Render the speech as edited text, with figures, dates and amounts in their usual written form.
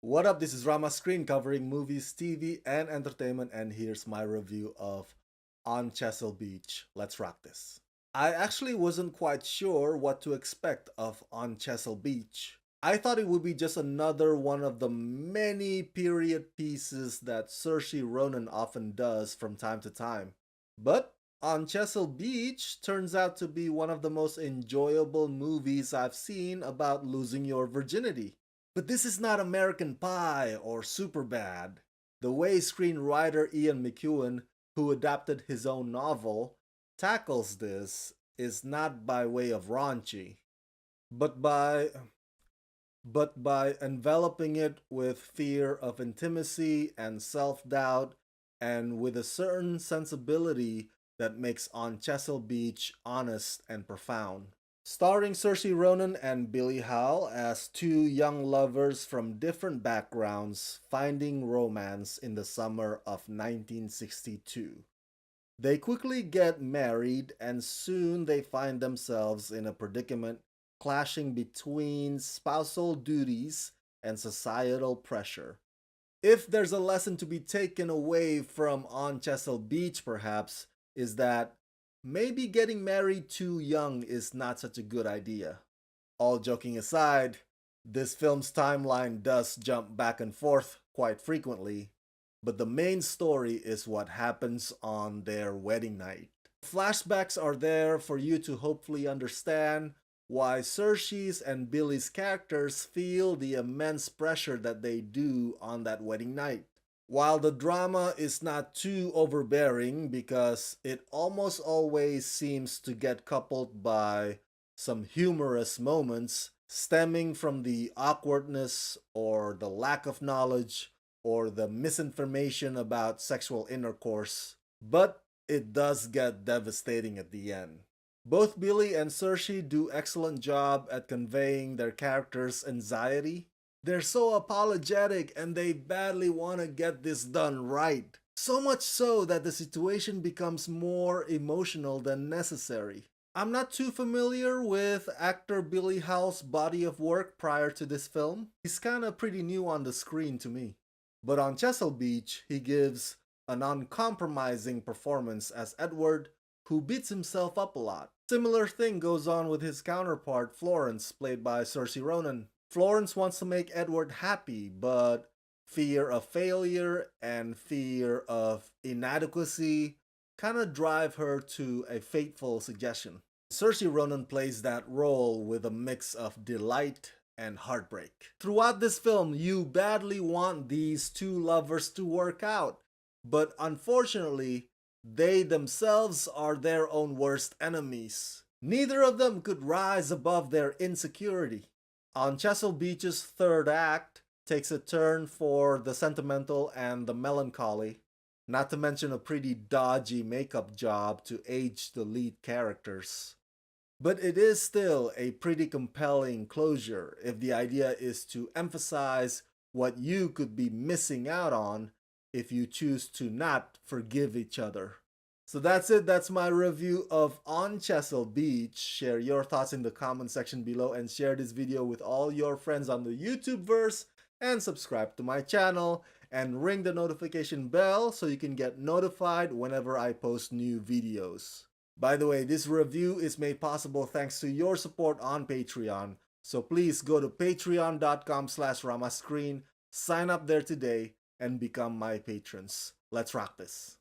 What up, this is Rama Screen covering movies, TV, and entertainment, and here's my review of On Chesil Beach. Let's rock this. I actually wasn't quite sure what to expect of On Chesil Beach. I thought it would be just another one of the many period pieces that Saoirse Ronan often does from time to time. But On Chesil Beach turns out to be one of the most enjoyable movies I've seen about losing your virginity. But this is not American Pie or Superbad. The way screenwriter Ian McEwan, who adapted his own novel, tackles this is not by way of raunchy, but by enveloping it with fear of intimacy and self-doubt, and with a certain sensibility that makes On Chesil Beach honest and profound. Starring Saoirse Ronan and Billy Howle as two young lovers from different backgrounds finding romance in the summer of 1962. They quickly get married and soon they find themselves in a predicament clashing between spousal duties and societal pressure. If there's a lesson to be taken away from On Chesil Beach, perhaps, is that maybe getting married too young is not such a good idea. All joking aside, this film's timeline does jump back and forth quite frequently, but the main story is what happens on their wedding night. Flashbacks are there for you to hopefully understand why Saoirse's and Billy's characters feel the immense pressure that they do on that wedding night. While the drama is not too overbearing because it almost always seems to get coupled by some humorous moments stemming from the awkwardness or the lack of knowledge or the misinformation about sexual intercourse, but it does get devastating at the end. Both Billy and Saoirse do excellent job at conveying their characters' anxiety. They're so apologetic and they badly want to get this done right. So much so that the situation becomes more emotional than necessary. I'm not too familiar with actor Billy Howle's body of work prior to this film. He's kinda pretty new on the screen to me. But on Chesil Beach, he gives an uncompromising performance as Edward, who beats himself up a lot. Similar thing goes on with his counterpart Florence, played by Saoirse Ronan. Florence wants to make Edward happy, but fear of failure and fear of inadequacy kind of drive her to a fateful suggestion. Saoirse Ronan plays that role with a mix of delight and heartbreak. Throughout this film, you badly want these two lovers to work out, but unfortunately, they themselves are their own worst enemies. Neither of them could rise above their insecurity. On Chesil Beach's third act takes a turn for the sentimental and the melancholy, not to mention a pretty dodgy makeup job to age the lead characters. But it is still a pretty compelling closure if the idea is to emphasize what you could be missing out on if you choose to not forgive each other. So that's it. That's my review of On Chesil Beach. Share your thoughts in the comment section below and share this video with all your friends on the YouTubeverse, and subscribe to my channel and ring the notification bell so you can get notified whenever I post new videos. By the way, this review is made possible thanks to your support on Patreon. So please go to patreon.com/ramascreen, sign up there today, and become my patrons. Let's rock this.